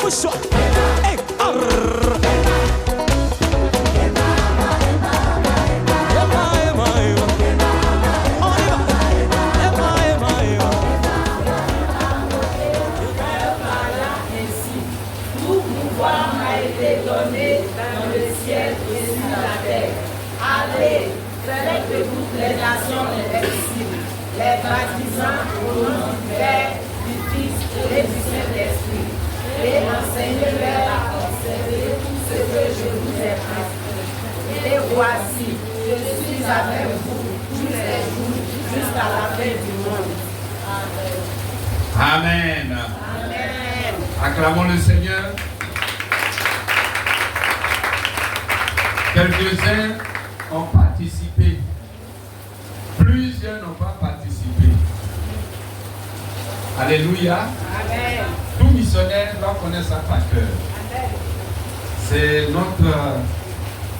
bouche. Hey, donné dans le ciel et sur la terre. Allez, faites de toutes les nations indicibles, les baptisant au nom du Père, du Fils et du Saint-Esprit, et enseignez-leur à observer tout ce que je vous ai prescrit. Et voici, je suis avec vous tous les jours jusqu'à la fin du monde. Amen. Amen. Amen. Acclamons le Seigneur. Quelques-uns ont participé. Plusieurs n'ont pas participé. Alléluia. Amen. Tout missionnaire doit connaître ça par cœur. C'est notre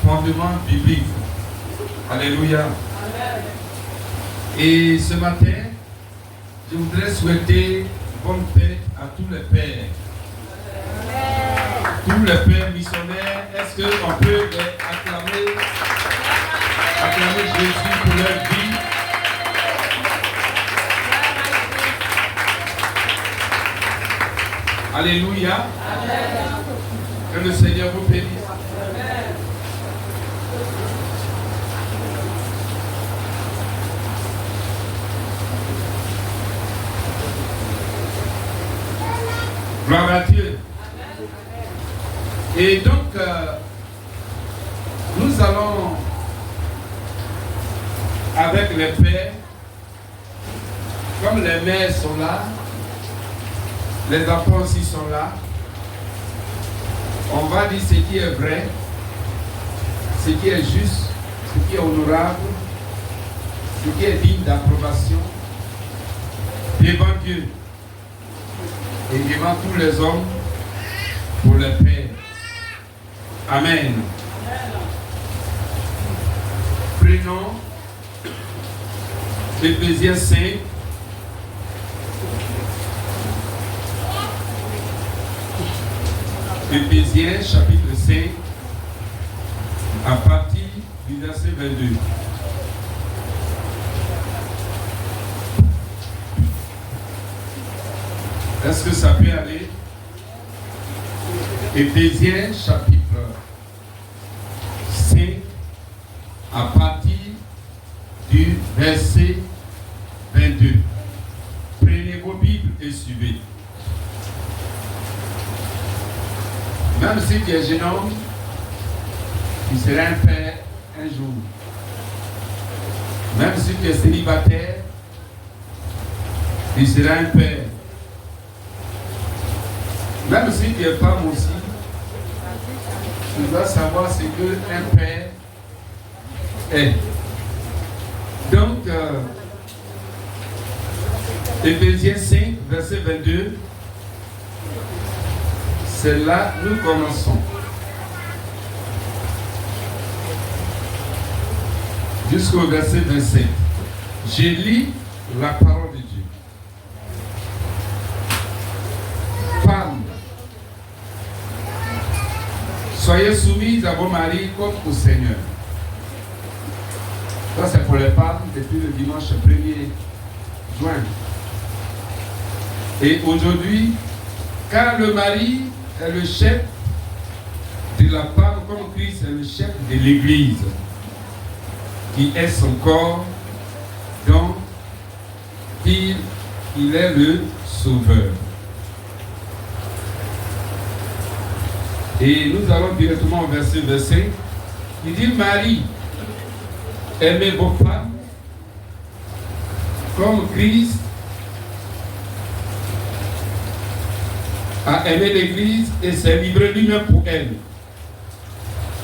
fondement biblique. Alléluia. Amen. Et ce matin, je voudrais souhaiter bonne fête à tous les pères. Tous les pères missionnaires, est-ce qu'on peut les acclamer Jésus pour leur vie? Alléluia. Amen. Que le Seigneur vous bénisse. Amen. Gloire à Dieu. Et donc, nous allons, avec les pères, comme les mères sont là, les enfants aussi sont là, on va dire ce qui est vrai, ce qui est juste, ce qui est honorable, ce qui est digne d'approbation devant Dieu et devant tous les hommes pour le Père. Amen. Prenons Éphésiens 5. Éphésiens chapitre 5 à partir du verset 22. Est-ce que ça peut aller? Éphésiens chapitre 5 à partir du verset 22. Prenez vos Bibles et suivez. Même si tu es jeune homme, tu seras un père un jour. Même si tu es célibataire, tu seras un père. Même si tu es femme aussi, tu dois savoir ce qu'un père est. Donc, Éphésiens 5, verset 22, c'est là que nous commençons. Jusqu'au verset 27. Je lis la parole de Dieu. Femmes, soyez soumises à vos maris comme au Seigneur. Ça, c'est pour les femmes depuis le dimanche 1er juin. Et aujourd'hui, car le mari est le chef de la femme, comme Christ est le chef de l'Église, qui est son corps, dont il est le sauveur. Et nous allons directement au verset 25. Il dit, Marie, aimez vos femmes comme Christ a aimé l'Église et s'est livré lui-même pour elle.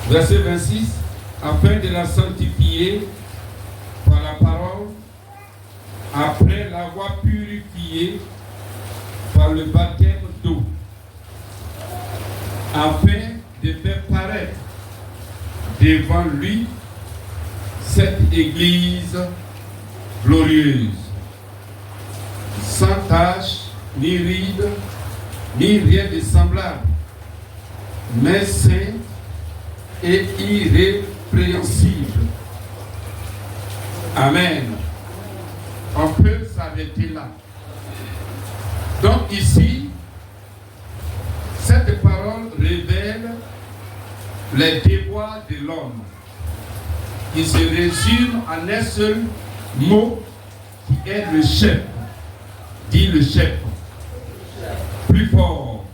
Verset 26, afin de la sanctifier par la parole, après l'avoir purifiée par le baptême d'eau, afin de faire paraître devant lui cette Église glorieuse, sans tache, ni ride, ni rien de semblable, mais saint et irrépréhensible. Amen. On peut s'arrêter là. Donc ici, cette parole révèle les déboires de l'homme, qui se résume en un seul mot qui est le chef. Dit le chef. Plus fort.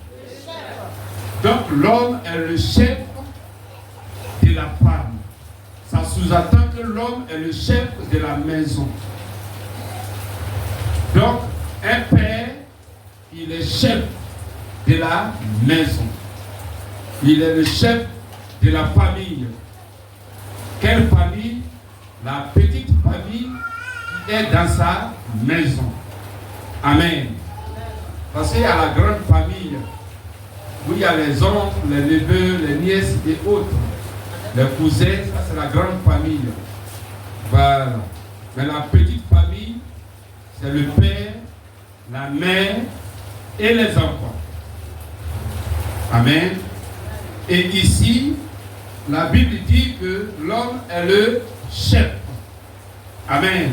Donc l'homme est le chef de la femme. Ça sous-entend que l'homme est le chef de la maison. Donc un père, il est chef de la maison. Il est le chef de la famille. Quelle famille? La petite famille qui est dans sa maison. Amen. Parce qu'il y a la grande famille où il y a les oncles, les neveux, les nièces et autres. Les cousins, ça c'est la grande famille. Voilà. Mais la petite famille, c'est le père, la mère et les enfants. Amen. Et ici, la Bible dit que l'homme est le chef. Amen.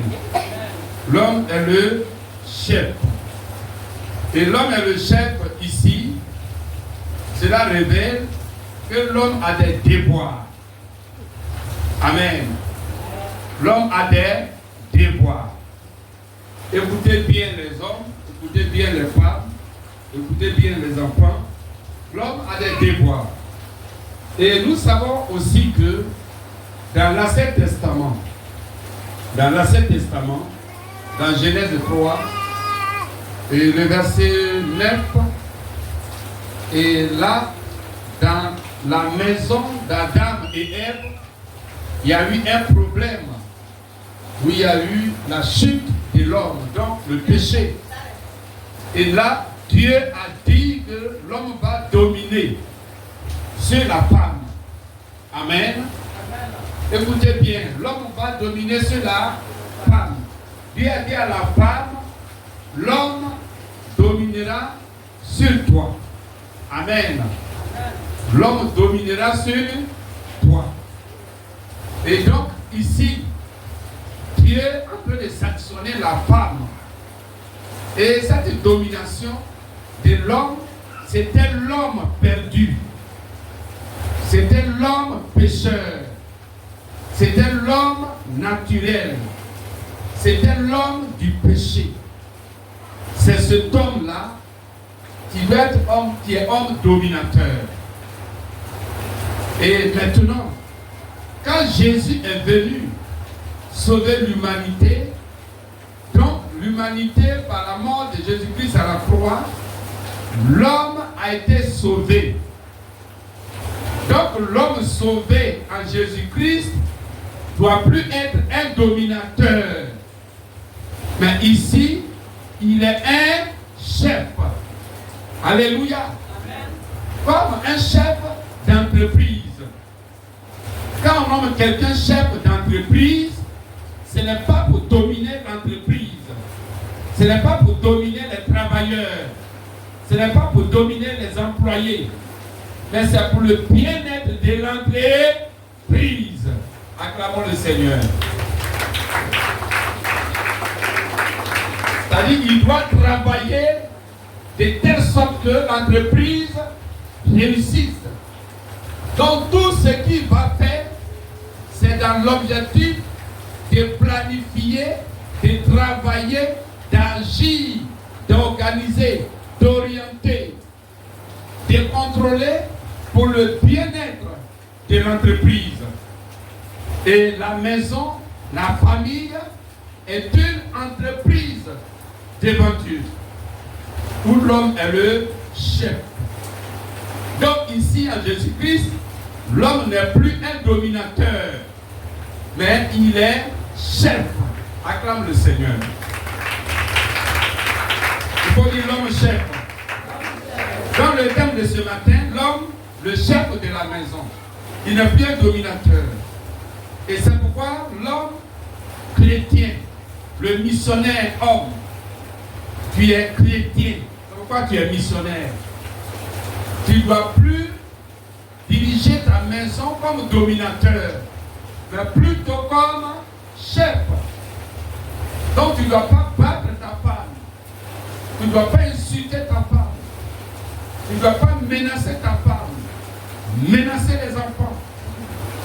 L'homme est le chef. Et l'homme est le chef ici. Cela révèle que l'homme a des déboires. Amen. L'homme a des déboires. Écoutez bien les hommes, écoutez bien les femmes, écoutez bien les enfants. L'homme a des déboires. Et nous savons aussi que dans l'Ancien Testament, dans Genèse 3, et le verset 9, et là, dans la maison d'Adam et Ève, il y a eu un problème, où il y a eu la chute de l'homme, donc le péché. Et là, Dieu a dit que l'homme va dominer sur la femme. Amen. Écoutez bien, l'homme va dominer sur la femme. Dieu a dit à la femme, l'homme dominera sur toi. Amen. L'homme dominera sur toi. Et donc, ici, Dieu est en train de sanctionner la femme. Et cette domination de l'homme, c'était l'homme perdu. C'était l'homme pécheur. C'était l'homme naturel. C'était l'homme du péché. C'est cet homme-là qui doit être homme, qui est homme dominateur. Et maintenant, quand Jésus est venu sauver l'humanité, donc l'humanité par la mort de Jésus-Christ à la croix, l'homme a été sauvé. Donc l'homme sauvé en Jésus-Christ ne doit plus être un dominateur. Mais ici, il est un chef. Alléluia. Comme un chef d'entreprise. Quand on nomme quelqu'un chef d'entreprise, ce n'est pas pour dominer l'entreprise. Ce n'est pas pour dominer les travailleurs. Ce n'est pas pour dominer les employés. Mais c'est pour le bien-être de l'entreprise. Acclamons le Seigneur. C'est-à-dire qu'il doit travailler de telle sorte que l'entreprise réussisse. Donc tout ce qu'il va faire, c'est dans l'objectif de planifier, de travailler, d'agir, d'organiser, d'orienter, de contrôler pour le bien-être de l'entreprise. Et la maison, la famille est une entreprise devant Dieu, où l'homme est le chef. Donc ici en Jésus-Christ, l'homme n'est plus un dominateur, mais il est chef. Acclame le Seigneur. Il faut dire l'homme chef. Dans le thème de ce matin, l'homme, le chef de la maison, il n'est plus un dominateur. Et c'est pourquoi l'homme chrétien, le missionnaire homme, tu es chrétien. C'est pourquoi tu es missionnaire. Tu ne dois plus maison comme dominateur, mais plutôt comme chef. Donc tu ne dois pas battre ta femme. Tu ne dois pas insulter ta femme. Tu ne dois pas menacer ta femme. Menacer les enfants.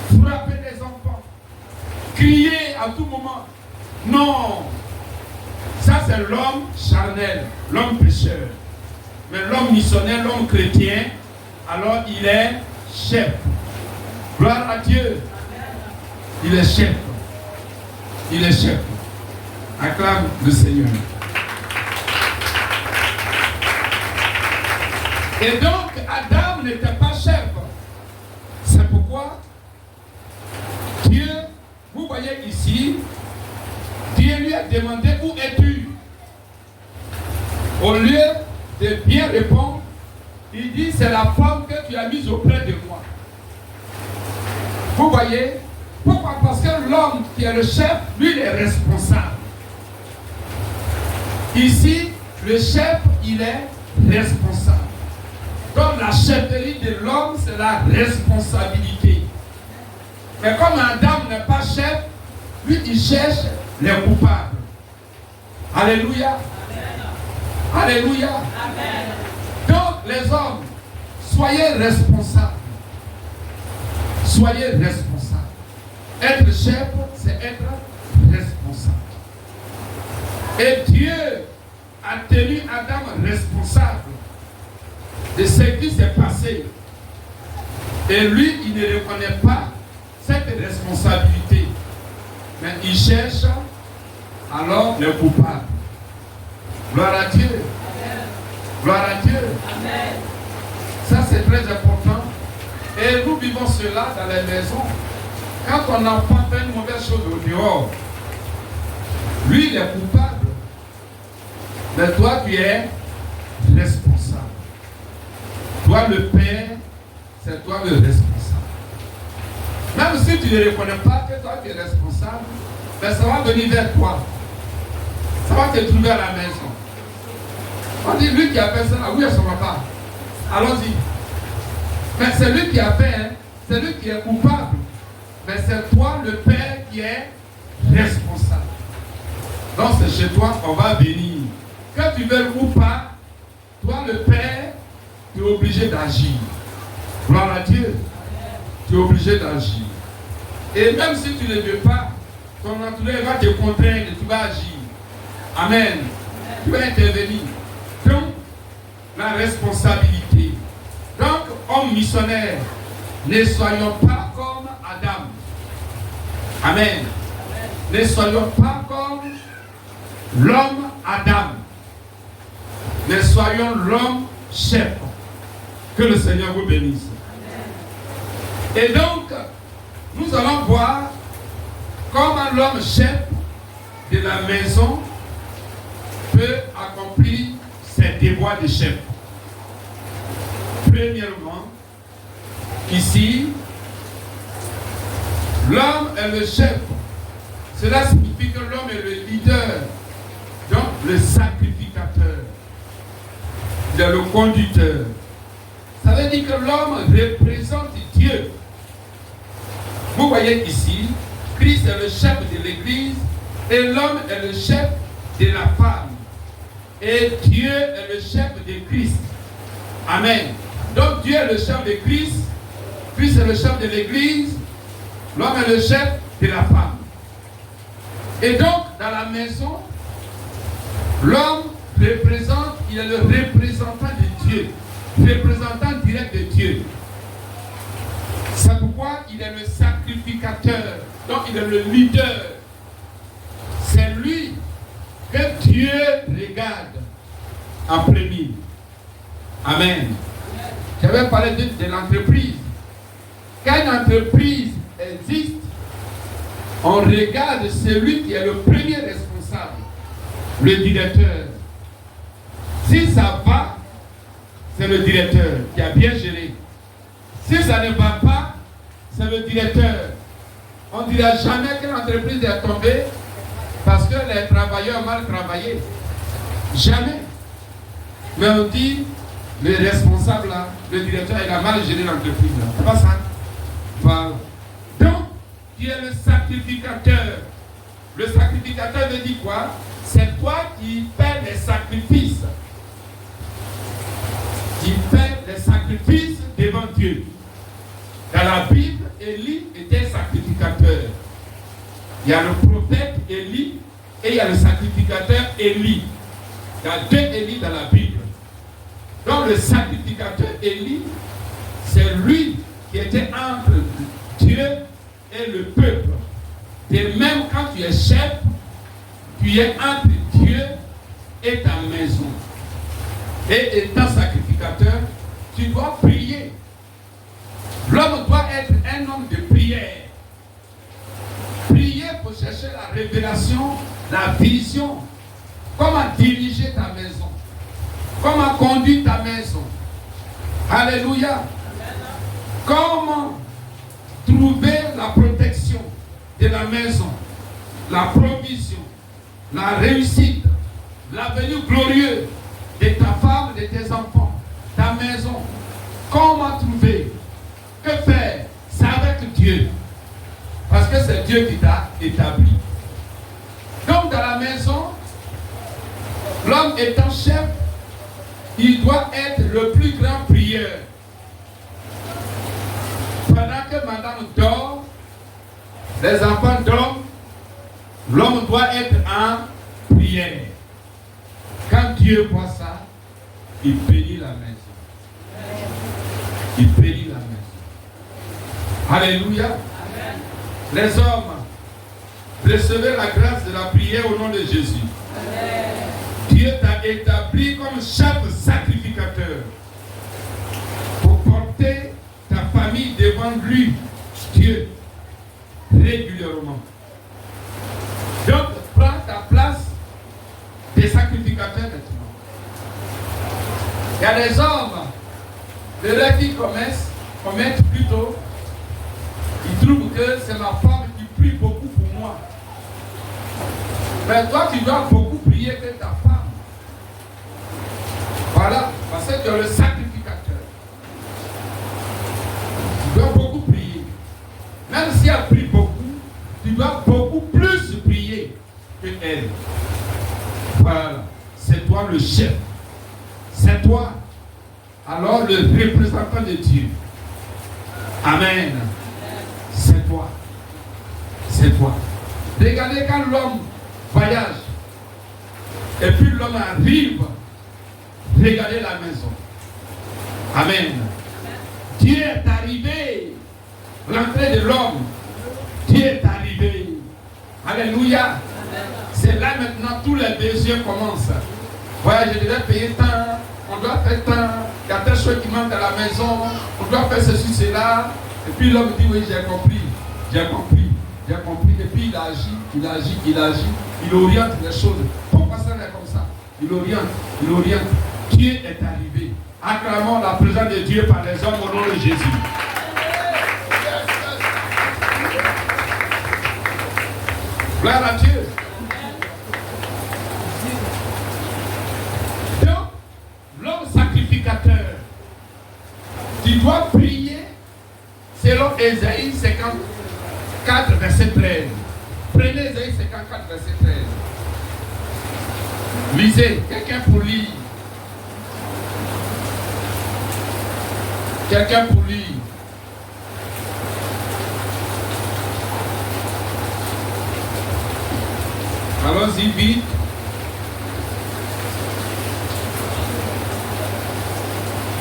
Frapper les enfants. Crier à tout moment. Non. Ça c'est l'homme charnel, l'homme pécheur. Mais l'homme missionnaire, l'homme chrétien, alors il est chef. Gloire à Dieu. Il est chef. Il est chef. Acclame le Seigneur. Et donc, Adam n'était pas chef. C'est pourquoi Dieu, vous voyez ici, Dieu lui a demandé où es-tu? Au lieu de bien répondre, il dit c'est la femme que tu as mise auprès de moi. Vous voyez? Pourquoi? Parce que l'homme qui est le chef, lui, il est responsable. Ici, le chef, il est responsable. Donc la chefferie de l'homme, c'est la responsabilité. Mais comme Adam n'est pas chef, lui, il cherche les coupables. Alléluia. Amen. Alléluia. Amen. Donc les hommes, soyez responsables. Soyez responsables. Être chef, c'est être responsable. Et Dieu a tenu Adam responsable de ce qui s'est passé. Et lui, il ne reconnaît pas cette responsabilité. Mais il cherche alors les coupables. Gloire à Dieu. Amen. Gloire à Dieu. Amen. Ça, c'est très important. Et nous vivons cela dans les maisons. Quand ton enfant fait une mauvaise chose au dehors, lui, il est coupable. Mais toi, tu es responsable. Toi, le père, c'est toi le responsable. Même si tu ne reconnais pas que toi, tu es responsable, mais ça va venir vers toi. Ça va te trouver à la maison. On dit, lui qui a fait ça, oui, à son papa. Allons-y. Mais c'est lui qui a fait, hein, c'est lui qui est coupable. Mais c'est toi, le père, qui est responsable. Donc c'est chez toi qu'on va venir. Que tu veuilles ou pas, toi, le père, tu es obligé d'agir. Gloire à Dieu. Tu es obligé d'agir. Et même si tu ne veux pas, ton entourage va te contraindre, tu vas agir. Amen. Tu vas intervenir. Donc, la responsabilité. Donc, hommes missionnaires, ne soyons pas comme Adam. Amen. Ne soyons pas comme l'homme Adam. Ne soyons l'homme chef. Que le Seigneur vous bénisse. Et donc, nous allons voir comment l'homme chef de la maison peut accomplir ses devoirs de chef. Premièrement, ici, l'homme est le chef. Cela signifie que l'homme est le leader, donc le sacrificateur, il est le conducteur. Ça veut dire que l'homme représente Dieu. Vous voyez ici, Christ est le chef de l'Église et l'homme est le chef de la femme. Et Dieu est le chef de Christ. Amen. Donc Dieu est le chef de Christ, Christ est le chef de l'Église, l'homme est le chef de la femme. Et donc, dans la maison, l'homme représente, il est le représentant de Dieu, représentant direct de Dieu. C'est pourquoi il est le sacrificateur, donc il est le leader. C'est lui que Dieu regarde en premier. Amen. J'avais parlé de l'entreprise. Quand une entreprise existe, on regarde celui qui est le premier responsable, le directeur. Si ça va, c'est le directeur qui a bien géré. Si ça ne va pas, c'est le directeur. On ne dira jamais qu'une entreprise est tombée parce que les travailleurs ont mal travaillé. Jamais. Mais on dit, le responsable là, le directeur, il a mal géré l'entreprise là. C'est pas ça. Voilà. Donc, tu es le sacrificateur. Le sacrificateur veut dire quoi? C'est toi qui fais les sacrifices. Tu fais les sacrifices devant Dieu. Dans la Bible, Élie était sacrificateur. Il y a le prophète Élie et il y a le sacrificateur Élie. Il y a deux Élie dans la Bible. Donc le sacrificateur Élie, c'est lui qui était entre Dieu et le peuple. Et même quand tu es chef, tu es entre Dieu et ta maison. Et étant sacrificateur, tu dois prier. L'homme doit être un homme de prière. Prier pour chercher la révélation, la vision. Comment diriger ta maison. Comment conduire ta maison. Alléluia. Comment trouver la protection de la maison, la provision, la réussite, l'avenir glorieux de ta femme, de tes enfants, ta maison. Comment trouver? Que faire? C'est avec Dieu. Parce que c'est Dieu qui t'a établi. Donc dans la maison, l'homme étant chef, il doit être le plus grand prieur. Pendant que madame dort, les enfants dorment, l'homme doit être en prière. Quand Dieu voit ça, il bénit la maison. Il bénit la maison. Alléluia. Amen. Les hommes, recevez la grâce de la prière au nom de Jésus. Amen. Dieu t'a établi comme chef sacrificateur pour porter ta famille devant lui, Dieu, régulièrement. Donc, prends ta place des sacrificateurs maintenant. Il y a des hommes, les rêves qu'ils commettent plutôt, ils trouvent que c'est ma femme qui prie beaucoup pour moi. Mais toi, tu dois beaucoup prier que ta femme. Voilà, parce que tu es le sacrificateur. Tu dois beaucoup prier. Même si elle prie beaucoup, tu dois beaucoup plus prier que elle. Voilà, c'est toi le chef. C'est toi, alors le représentant de Dieu. Amen. C'est toi. C'est toi. Regardez quand l'homme voyage et puis l'homme arrive, regardez la maison. Amen. Dieu est arrivé. L'entrée de l'homme. Dieu est arrivé. Alléluia. C'est là maintenant tous les besoins commencent. Voilà, je devais payer tant, on doit faire tant, il y a telle chose qui manque à la maison, on doit faire ceci, cela. Et puis l'homme dit oui, j'ai compris, j'ai compris, j'ai compris. Et puis il agit, il oriente les choses. Pourquoi ça n'est comme ça? Il oriente. Dieu est arrivé. Acclamons la présence de Dieu par les hommes au nom de Jésus. Gloire à Dieu. Donc, l'homme sacrificateur, tu dois prier selon Ésaïe 54, verset 13. Prenez Ésaïe 54, verset 13. Lisez, quelqu'un pour lire. Quelqu'un pour lire. Allons-y vite.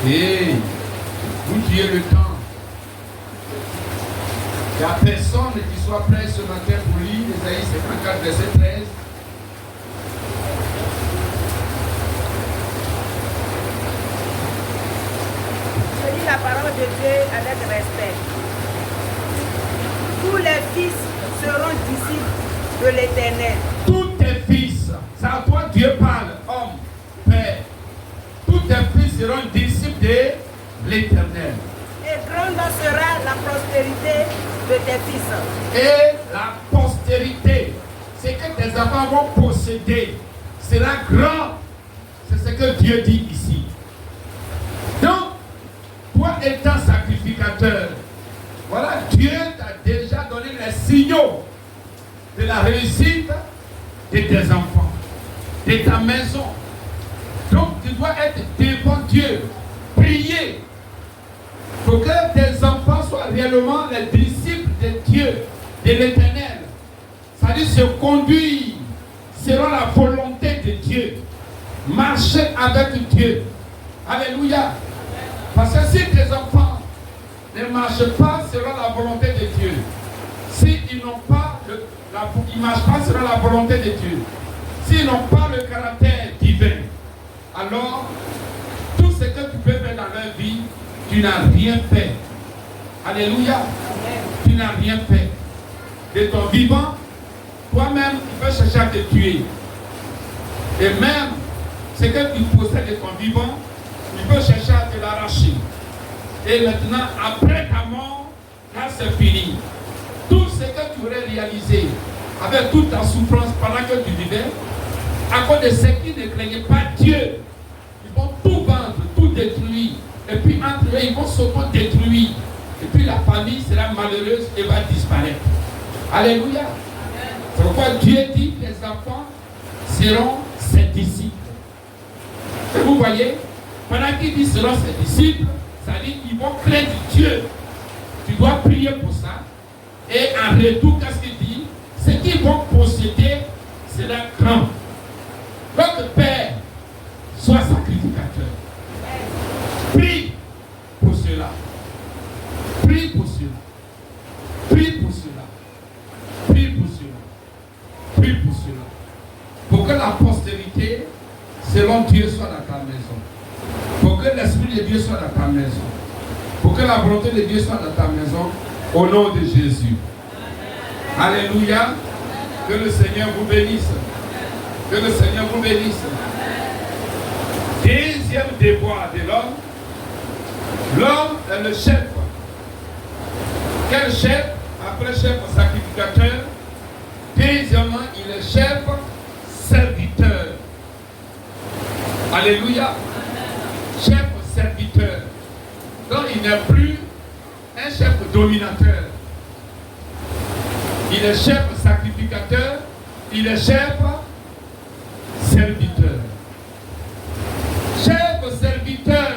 Et vous tuez le temps. Il n'y a personne qui soit prêt ce matin pour lire Ésaïe 54, verset 13. Je lis la parole de Dieu avec respect. Tous les fils seront disciples de l'Éternel. Tous tes fils, c'est à toi Dieu parle, homme, père. Tous tes fils seront disciples de l'Éternel. Et grande sera la prospérité de tes fils. Et la postérité, c'est que tes enfants vont posséder, sera grand. C'est ce que Dieu dit ici. Donc, toi étant sacrificateur, voilà, Dieu la réussite de tes enfants, de ta maison. Donc tu dois être devant Dieu, prier pour que tes enfants soient réellement les disciples de Dieu, de l'Éternel. C'est-à-dire se conduire selon la volonté de Dieu. Marcher avec Dieu. Alléluia. Parce que si tes enfants ne marchent pas selon la volonté de Dieu, s'ils n'ont pas ils ne marchent pas selon la volonté de Dieu, s'ils n'ont pas le caractère divin, alors tout ce que tu peux faire dans leur vie, tu n'as rien fait. Alléluia. Tu n'as rien fait. De ton vivant, toi-même, tu peux chercher à te tuer. Et même ce que tu possèdes de ton vivant, tu peux chercher à te l'arracher. Et maintenant, après ta mort, là c'est fini. Tout ce que tu aurais réalisé avec toute ta souffrance pendant que tu vivais, à cause de ceux qui ne craignaient pas Dieu, ils vont tout vendre, tout détruire. Et puis entre eux, ils vont s'auto-détruire. Et puis la famille sera malheureuse et va disparaître. Alléluia. C'est pourquoi Dieu dit que les enfants seront ses disciples. Et vous voyez, pendant qu'il dit seront ses disciples, ça dit qu'ils vont craindre Dieu. Tu dois prier pour ça. Et en retour, qu'est-ce qu'il dit? Ce qu'ils vont posséder sera grand. Votre Père soit sacrificateur. Prie pour cela. Prie pour cela. Prie pour cela. Prie pour cela. Prie pour cela. Pour que la postérité, selon Dieu, soit dans ta maison. Pour que l'Esprit de Dieu soit dans ta maison. Pour que la volonté de Dieu soit dans ta maison. Au nom de Jésus. Alléluia. Que le Seigneur vous bénisse. Que le Seigneur vous bénisse. Deuxième devoir de l'homme. L'homme est le chef. Quel chef? Après chef sacrificateur. Deuxièmement, il est chef serviteur. Alléluia. Chef serviteur. Donc il n'est plus un chef dominateur. Il est chef sacrificateur. Il est chef serviteur. Chef serviteur.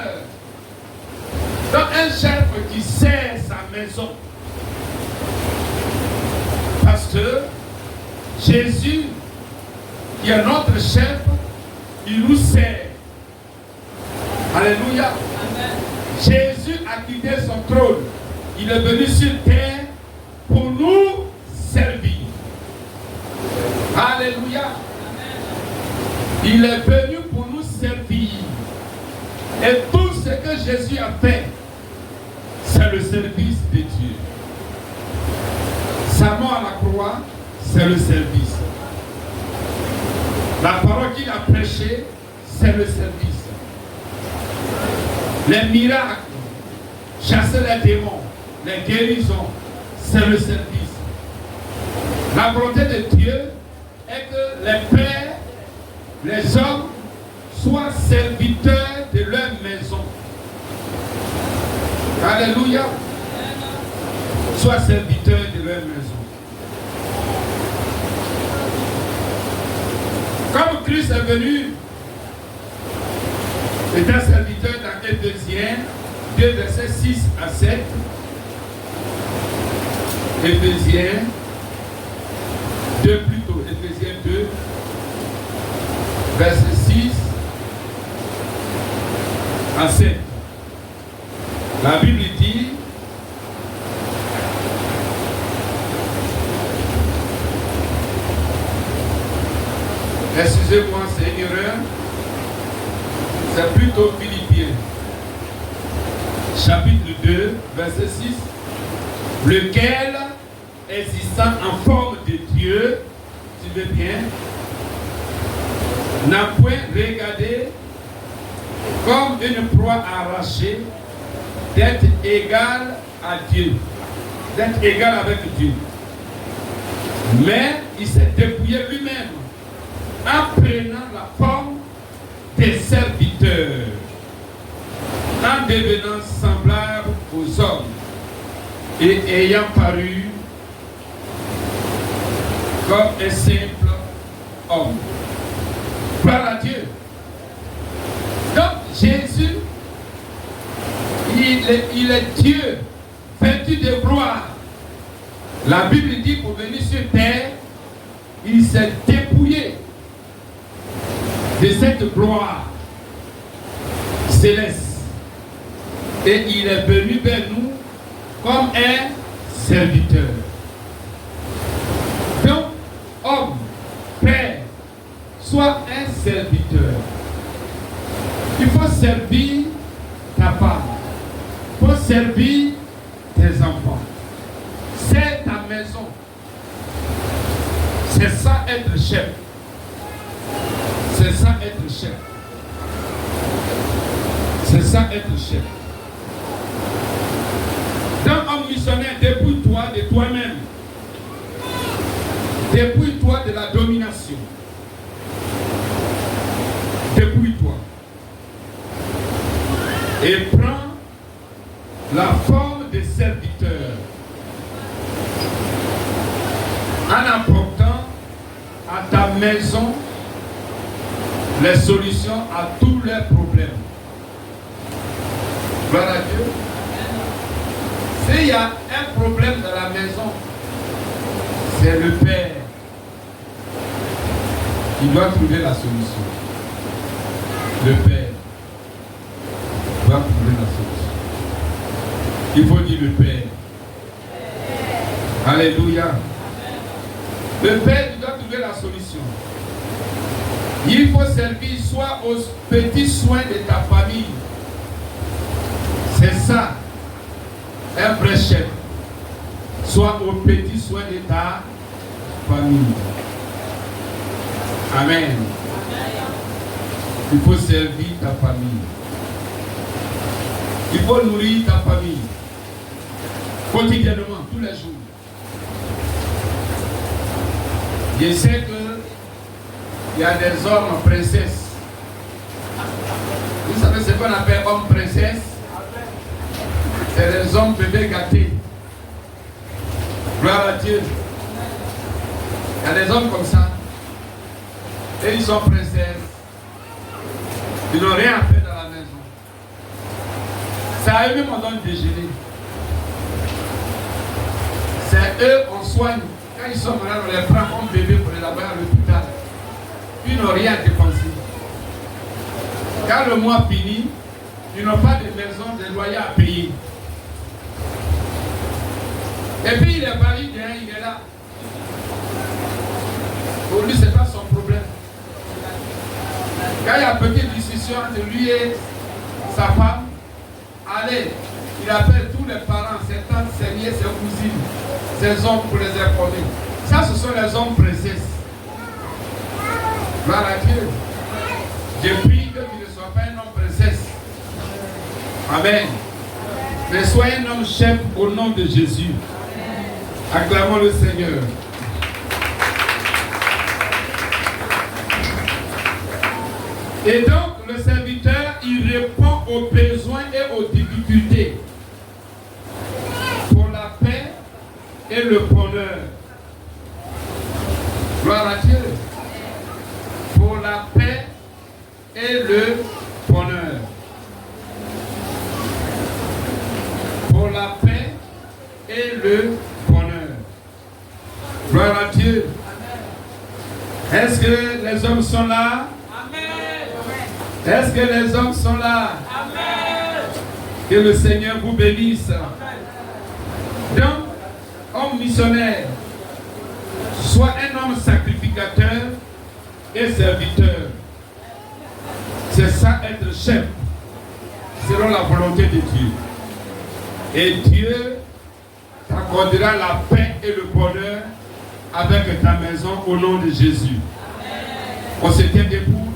Donc un chef qui sert sa maison. Parce que Jésus, qui est notre chef, il nous sert. Alléluia. Amen. Jésus a quitté son trône. Il est venu sur terre pour nous servir. Alléluia. Amen. Il est venu pour nous servir. Et tout ce que Jésus a fait, c'est le service de Dieu. Sa mort à la croix, c'est le service. La parole qu'il a prêchée, c'est le service. Les miracles, chasser les démons, les guérisons, c'est le service. La volonté de Dieu est que les pères, les hommes, soient serviteurs de leur maison. Alléluia. Soient serviteurs de leur maison. Comme Christ est venu, est un serviteur dans Éphésiens 2, versets 6 à 7. Éphésiens 2 plutôt, Éphésiens 2, verset 6 à 7. La Bible dit, excusez-moi, c'est une erreur. C'est plutôt Philippiens, chapitre 2, verset 6, lequel, existant en forme de Dieu, tu veux bien, n'a point regardé comme une proie arrachée d'être égal à Dieu, d'être égal avec Dieu. Mais il s'est dépouillé lui-même en prenant la forme des serviteurs, en devenant semblable aux hommes et ayant paru comme un simple homme. Gloire à Dieu. Donc Jésus, il est Dieu, vêtu de gloire. La Bible dit pour venir sur terre, il s'est dépouillé de cette gloire céleste. Et il est venu vers nous comme un serviteur. Donc, homme, père, sois un serviteur. Il faut servir ta femme. Il faut servir tes enfants. C'est ta maison. C'est ça être chef. C'est ça être chef. C'est ça être chef. Dans un missionnaire, dépouille-toi de toi-même. Dépouille-toi de la domination. Dépouille-toi. Et prends la forme de serviteur. En apportant à ta maison les solutions à tous leurs problèmes. Gloire à Dieu. S'il y a un problème dans la maison, c'est le père qui doit trouver la solution. Le père doit trouver la solution. Il faut dire le père. Alléluia. Le père doit trouver la solution. Il faut servir soit aux petits soins de ta famille. C'est ça, un vrai chef. Soit aux petits soins de ta famille. Amen. Il faut servir ta famille. Il faut nourrir ta famille. Quotidiennement, tous les jours. Je sais qu'il y a des hommes princesses. Vous savez ce qu'on appelle homme princesse? C'est les hommes bébés gâtés. Gloire à Dieu. Il y a des hommes comme ça. Et ils sont princesses. Ils n'ont rien à faire dans la maison. C'est à eux-mêmes qu'on donne déjeuner. C'est eux qu'on soigne. Quand ils sont malades, on les prend comme bébé pour les envoyer à l'hôpital. Ils n'ont rien à dépenser. Quand le mois finit, ils n'ont pas de maison, de loyer à payer. Et puis il est valide, il est là. Pour lui, ce n'est pas son problème. Quand il y a une petite discussion entre lui et sa femme, allez, il appelle tous les parents, ses tantes, ses nièces, ses cousines, ses hommes pour les informer. Ça, ce sont les hommes princesses. Gloire à Dieu. Je prie que tu ne sois pas un homme princesse. Amen. Mais sois un homme chef au nom de Jésus. Acclamons le Seigneur. Et donc, le serviteur, il répond aux besoins et aux difficultés pour la paix et le bonheur. Gloire à Dieu. Pour la paix et le bonheur. Pour la paix et le bonheur. Gloire à Dieu. Est-ce que les hommes sont là? Est-ce que les hommes sont là? Amen. Que le Seigneur vous bénisse. Amen. Donc, homme missionnaire, soit un homme sacrificateur et serviteur. C'est ça être chef, selon la volonté de Dieu. Et Dieu t'accordera la paix et le bonheur avec ta maison au nom de Jésus. Amen. On se tient debout.